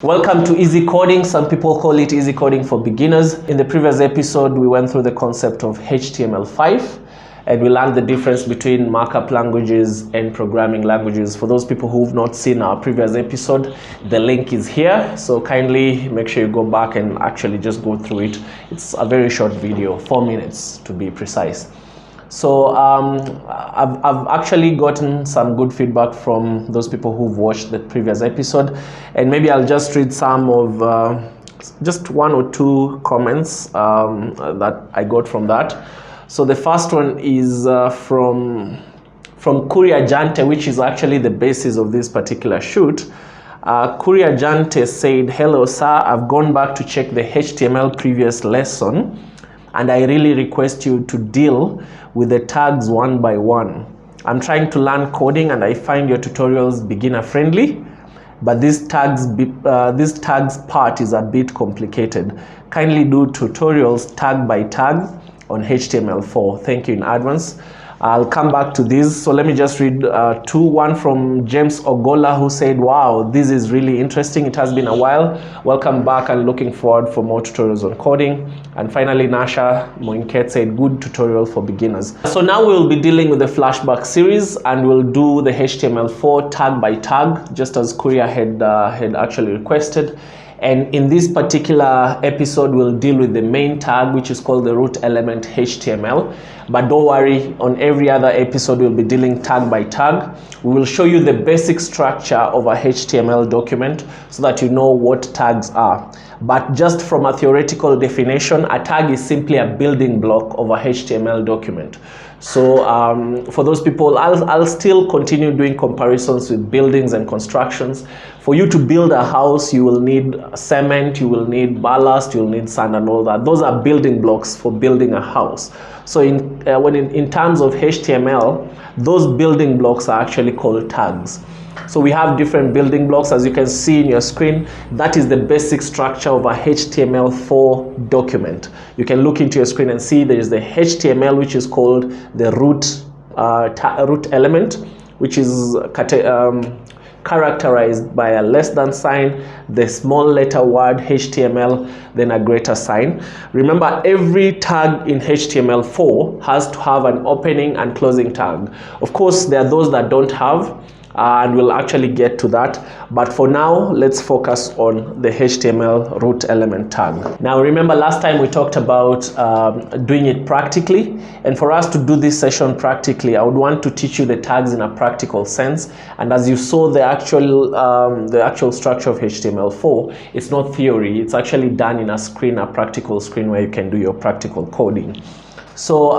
Welcome to Easy Coding. Some people call it Easy Coding for Beginners. In the previous episode, we went through the concept of HTML5 and we learned the difference between markup languages and programming languages. For those people who've not seen our previous episode, the link is here. So kindly make sure you go back and actually just go through it. It's a very short video, 4 minutes to be precise. So I've actually gotten some good feedback from those people who've watched the previous episode, and maybe I'll just read some of just one or two comments that I got from that. So the first one is from Courier Jante, which is actually the basis of this particular shoot. Courier Jante said, "Hello sir, I've gone back to check the HTML previous lesson and I really request you to deal with the tags one by one. I'm trying to learn coding and I find your tutorials beginner friendly, but this tags part is a bit complicated. Kindly do tutorials tag by tag on HTML4. Thank you in advance." I'll come back to this. So let me just read two. One from James Ogola, who said, "Wow, this is really interesting. It has been a while. Welcome back and looking forward for more tutorials on coding." And finally, Nasha Moinket said, "Good tutorial for beginners." So now we'll be dealing with the flashback series and we'll do the HTML4 tag by tag, just as Courier had actually requested. And in this particular episode, we'll deal with the main tag, which is called the root element HTML. But don't worry, on every other episode, we'll be dealing tag by tag. We will show you the basic structure of a HTML document so that you know what tags are. But just from a theoretical definition, a tag is simply a building block of a HTML document. So for those people, I'll still continue doing comparisons with buildings and constructions. For you to build a house, you will need cement, you will need ballast, you'll need sand and all that. Those are building blocks for building a house. So in terms of HTML, those building blocks are actually called tags. So we have different building blocks, as you can see in your screen. That is the basic structure of a HTML4 document. You can look into your screen and see there is the HTML, which is called the root element, which is characterized by a less than sign, the small letter word HTML, then a greater sign. Remember, every tag in HTML4 has to have an opening and closing tag. Of course, there are those that don't have, and we'll actually get to that. But for now, let's focus on the HTML root element tag. Now, remember last time we talked about doing it practically. And for us to do this session practically, I would want to teach you the tags in a practical sense. And as you saw the actual structure of HTML4, it's not theory. It's actually done in a screen, a practical screen where you can do your practical coding. So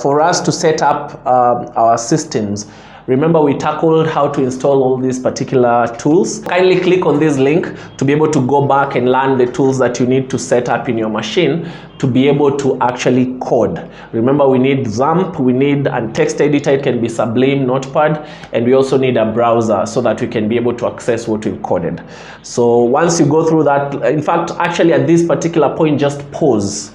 for us to set up our systems, remember we tackled how to install all these particular tools. Kindly click on this link to be able to go back and learn the tools that you need to set up in your machine to be able to actually code. Remember, we need XAMPP, we need a text editor, it can be Sublime, Notepad, and we also need a browser so that we can be able to access what we've coded. So once you go through that, in fact, actually at this particular point, just pause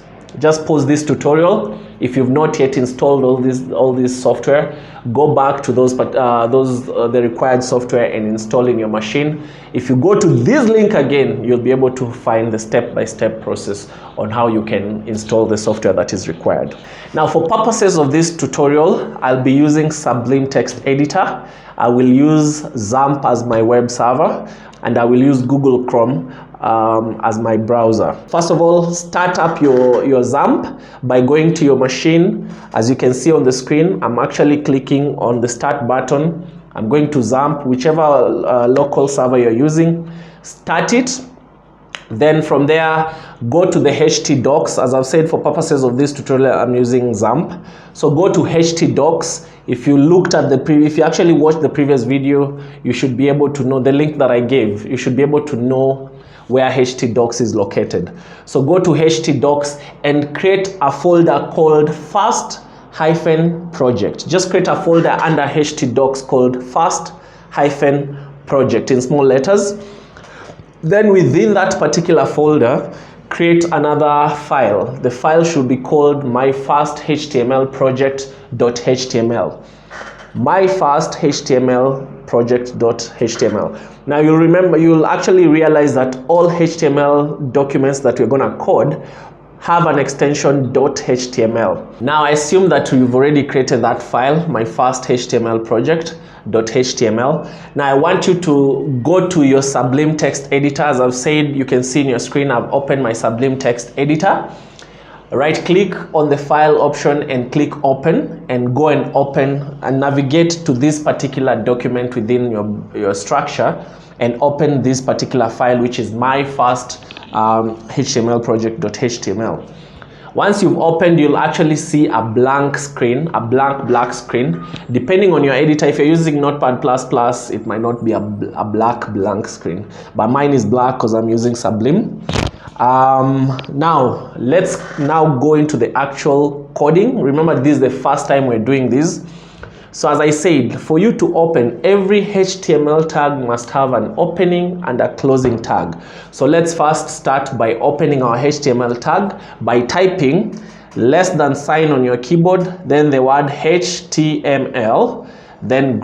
this tutorial. If you've not yet installed all this software, go back to the required software and install in your machine. If you go to this link again, you'll be able to find the step-by-step process on how you can install the software that is required. Now, for purposes of this tutorial, I'll be using Sublime Text Editor. I will use XAMPP as my web server, and I will use Google Chrome as my browser. First of all, start up your XAMPP by going to your machine. As you can see on the screen, I'm actually clicking on the start button. I'm going to XAMPP, whichever local server you're using. Start it. Then from there, go to the htdocs. As I've said, for purposes of this tutorial, I'm using XAMPP. So go to htdocs. If you actually watched the previous video, you should be able to know the link that I gave. You should be able to know where htdocs is located. So go to htdocs and create a folder called first-project. Just create a folder under htdocs called first-project in small letters. Then within that particular folder, create another file. The file should be called myfirsthtmlproject.html. My first HTML project.html. Now you'll actually realize that all HTML documents that we're going to code have an extension .html. Now I assume that you've already created that file, my first HTML project.html. Now I want you to go to your Sublime text editor. As I've said, you can see in your screen, I've opened my Sublime text editor. Right click on the file option and click open, and go and open and navigate to this particular document within your structure and open this particular file, which is my first HTML project.html. Once you've opened, you'll actually see a blank screen, a black screen. Depending on your editor, if you're using Notepad++, it might not be a blank screen, but mine is black because I'm using Sublime. Now let's go into the actual coding. Remember, this is the first time we're doing this. So as I said, for you to open, every HTML tag must have an opening and a closing tag. So let's first start by opening our HTML tag by typing > on your keyboard, then the word HTML, then >.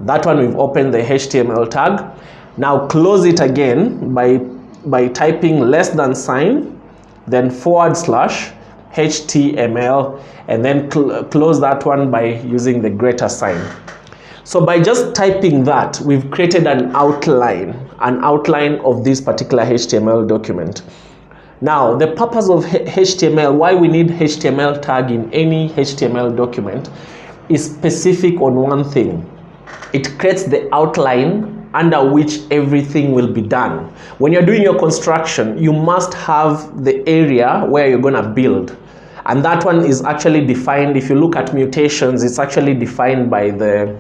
That one, we've opened the HTML tag. Now close it again by typing > then / HTML, and then close that one by using the >. So by just typing that, we've created an outline of this particular HTML document. Now the purpose of HTML, why we need HTML tag in any HTML document, is specific on one thing. It creates the outline under which everything will be done. When you're doing your construction, you must have the area where you're going to build, and that one is actually defined. If you look at mutations, it's actually defined by the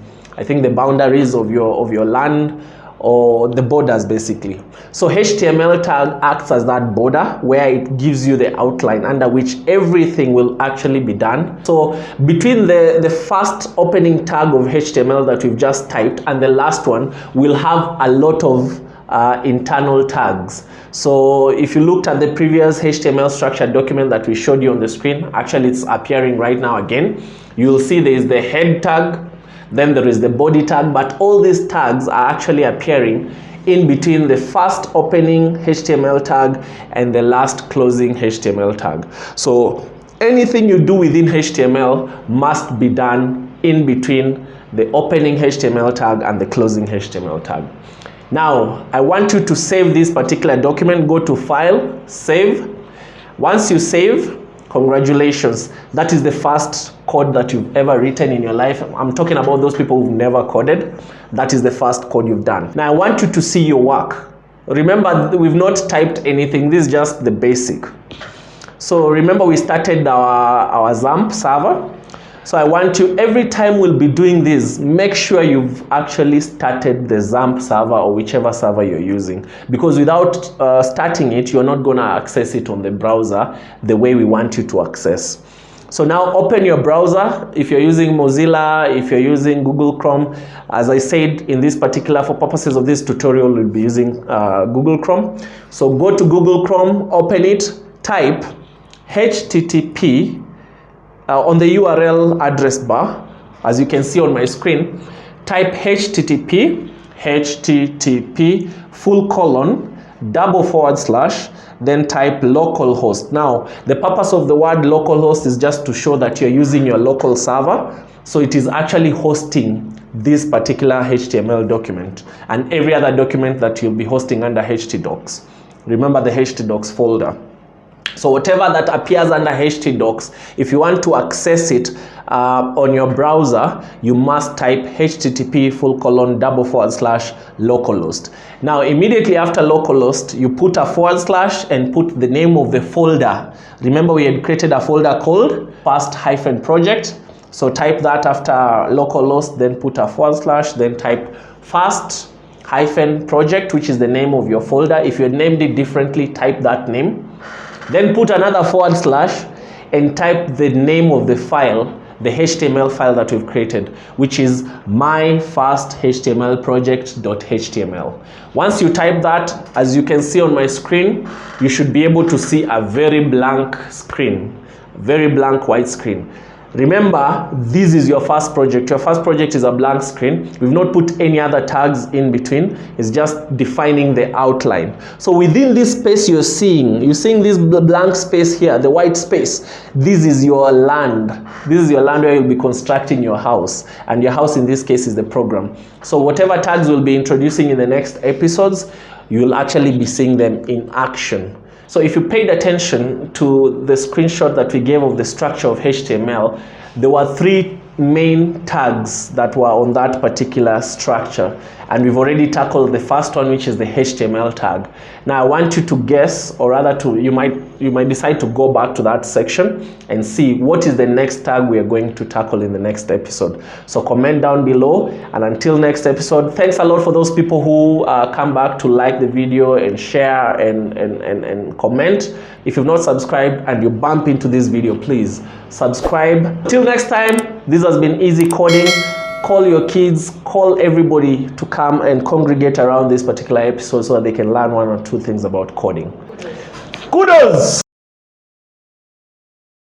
boundaries of your land, or the borders basically. So HTML tag acts as that border where it gives you the outline under which everything will actually be done. So between the first opening tag of HTML that we've just typed and the last one, we'll have a lot of internal tags. So if you looked at the previous HTML structured document that we showed you on the screen, actually it's appearing right now again. You'll see there is the head tag, then there is the body tag, but all these tags are actually appearing in between the first opening HTML tag and the last closing HTML tag. So anything you do within HTML must be done in between the opening HTML tag and the closing HTML tag. Now I want you to save this particular document. Go to File, Save. Once you save, congratulations, that is the first code that you've ever written in your life. I'm talking about those people who've never coded. That is the first code you've done. Now I want you to see your work. Remember, we've not typed anything. This is just the basic. So remember, we started our XAMPP server. So I want you, every time we'll be doing this, make sure you've actually started the XAMPP server or whichever server you're using, because without starting it, you're not going to access it on the browser the way we want you to access. So now open your browser. If you're using Mozilla, if you're using Google Chrome, as I said, in this particular, for purposes of this tutorial, we'll be using Google Chrome. So go to Google Chrome, open it, type HTTP on the URL address bar, as you can see on my screen. Type HTTP // then type localhost. Now the purpose of the word localhost is just to show that you're using your local server, so it is actually hosting this particular HTML document and every other document that you'll be hosting under htdocs. Remember the htdocs folder. So whatever that appears under htdocs, if you want to access it on your browser, you must type HTTP // localhost. Now immediately after localhost, you put a / and put the name of the folder. Remember, we had created a folder called first-project. So type that after localhost, then put a /, then type first-project, which is the name of your folder. If you had named it differently, type that name. Then put another / and type the name of the file, the HTML file that we've created, which is my first HTML project.html. Once you type that, as you can see on my screen, you should be able to see a very blank screen, very blank white screen. Remember, this is your first project. Your first project is a blank screen. We've not put any other tags in between. It's just defining the outline. So within this space you're seeing this blank space here, the white space. This is your land. This is your land where you'll be constructing your house. And your house in this case is the program. So whatever tags we'll be introducing in the next episodes, you'll actually be seeing them in action. So if you paid attention to the screenshot that we gave of the structure of HTML, there were 3 main tags that were on that particular structure. And we've already tackled the first one, which is the HTML tag. Now I want you to guess, or rather you might decide to go back to that section and see what is the next tag we are going to tackle in the next episode. So comment down below, and until next episode, thanks a lot for those people who come back to like the video and share and comment. If you've not subscribed and you bump into this video, please subscribe. Till next time, this has been Easy Coding. Call your kids, call everybody to come and congregate around this particular episode so that they can learn 1 or 2 things about coding. Kudos!